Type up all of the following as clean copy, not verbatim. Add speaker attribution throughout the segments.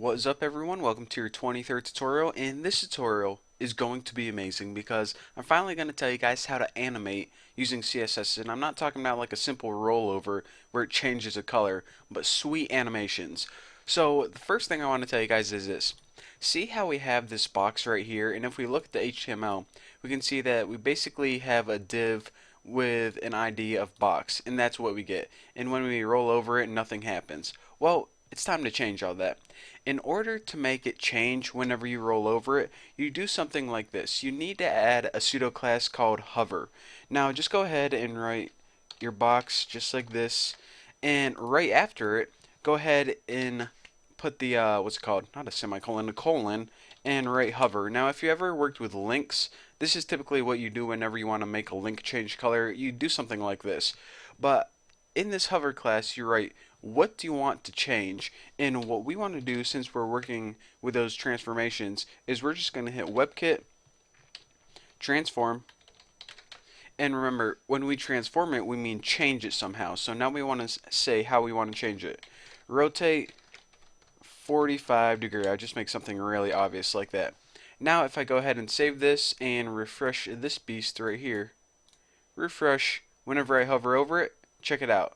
Speaker 1: What is up, everyone? Welcome to your 23rd tutorial, and this tutorial is going to be amazing because I'm finally going to tell you guys how to animate using CSS. And I'm not talking about like a simple rollover where it changes a color, but sweet animations. So the first thing I want to tell you guys is this. See how we have this box right here, and if we look at the HTML, we can see that we basically have a div with an ID of box, and that's what we get. And when we roll over it, nothing happens. Well, it's time to change all that. In order to make it change whenever you roll over it, you do something like this. You need to add a pseudo class called hover. Now just go ahead and write your box just like this, and right after it, go ahead and put the what's it called? Not a semicolon, a colon, and write hover. Now if you ever worked with links, this is typically what you do whenever you want to make a link change color. You do something like this. But in this hover class, you write what do you want to change, and what we want to do, since we're working with those transformations, is we're just going to hit WebKit transform, and remember, when we transform it, we mean change it somehow. So now we want to say how we want to change it. Rotate 45 degree. I just make something really obvious like that. Now if I go ahead and save this and refresh this beast right here, refresh, whenever I hover over it, check it out.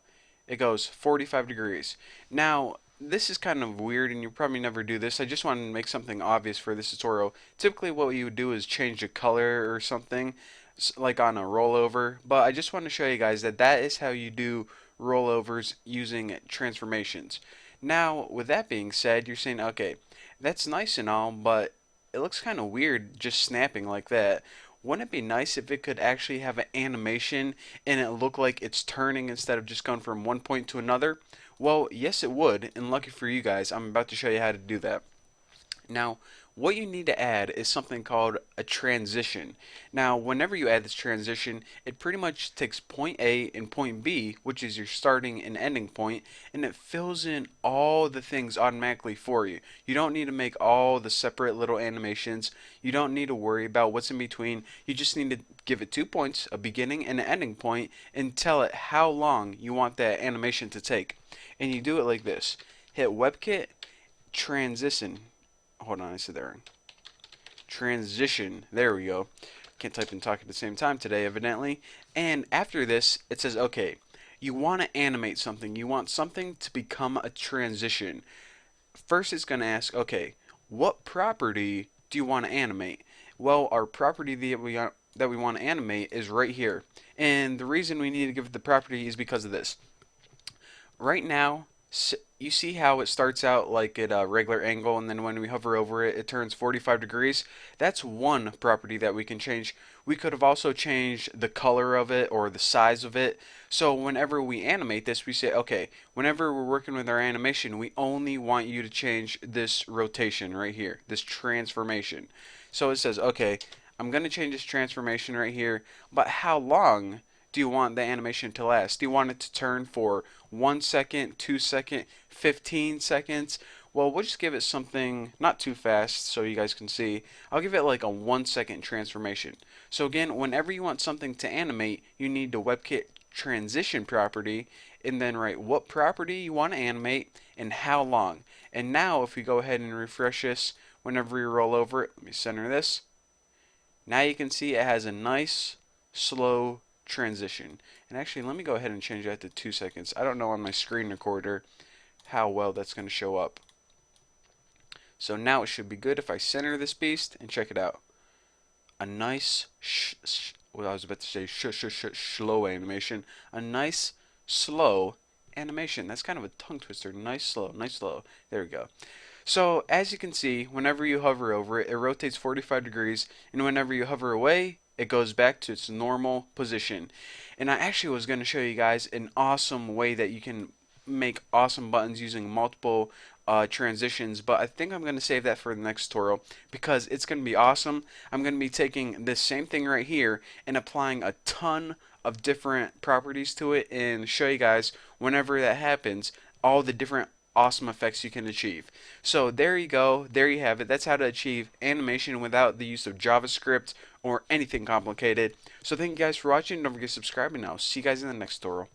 Speaker 1: It goes 45 degrees. Now, this is kind of weird and you probably never do this. I just wanted to make something obvious for this tutorial. Typically what you would do is change the color or something, like on a rollover, but I just want to show you guys that that is how you do rollovers using transformations. Now, with that being said, you're saying, okay, that's nice and all, but it looks kind of weird just snapping like that. Wouldn't it be nice if it could actually have an animation and it look like it's turning instead of just going from one point to another? Well, yes it would, and lucky for you guys, I'm about to show you how to do that. Now, what you need to add is something called a transition. Now, whenever you add this transition, it pretty much takes point A and point B, which is your starting and ending point, and it fills in all the things automatically for you. You don't need to make all the separate little animations. You don't need to worry about what's in between. You just need to give it 2 points, a beginning and an ending point, and tell it how long you want that animation to take. And you do it like this. Hit WebKit transition. Hold on, I said there. Transition. There we go. Can't type and talk at the same time today, evidently. And after this, it says, okay, you want to animate something. You want something to become a transition. First, it's going to ask, okay, what property do you want to animate? Well, our property that we want to animate is right here. And the reason we need to give it the property is because of this. Right now, you see how it starts out like at a regular angle, and then when we hover over it, it turns 45 degrees? That's one property that we can change. We could have also changed the color of it or the size of it. So whenever we animate this, we say, okay, whenever we're working with our animation, we only want you to change this rotation right here, this transformation. So it says, okay, I'm going to change this transformation right here, but how long do you want the animation to last? Do you want it to turn for 1 second, 2 seconds, 15 seconds? Well, we'll just give it something not too fast so you guys can see. I'll give it like a 1 second transformation. So again, whenever you want something to animate, you need the WebKit transition property and then write what property you want to animate and how long. And now if we go ahead and refresh this, whenever we roll over it, let me center this. Now you can see it has a nice slow transition. And actually, let me go ahead and change that to 2 seconds. I don't know on my screen recorder how well that's going to show up. So now it should be good if I center this beast and check it out. A nice, well, I was about to say slow animation. A nice, slow animation. That's kind of a tongue twister. Nice, slow, nice, slow. There we go. So as you can see, whenever you hover over it, it rotates 45 degrees, and whenever you hover away, it goes back to its normal position. And I actually was going to show you guys an awesome way that you can make awesome buttons using multiple transitions, but I think I'm going to save that for the next tutorial because it's going to be awesome. I'm going to be taking this same thing right here and applying a ton of different properties to it and show you guys whenever that happens all the different awesome effects you can achieve. So there you go, there you have it. That's how to achieve animation without the use of JavaScript or anything complicated. So thank you guys for watching. Don't forget to subscribe, and I'll see you guys in the next tutorial.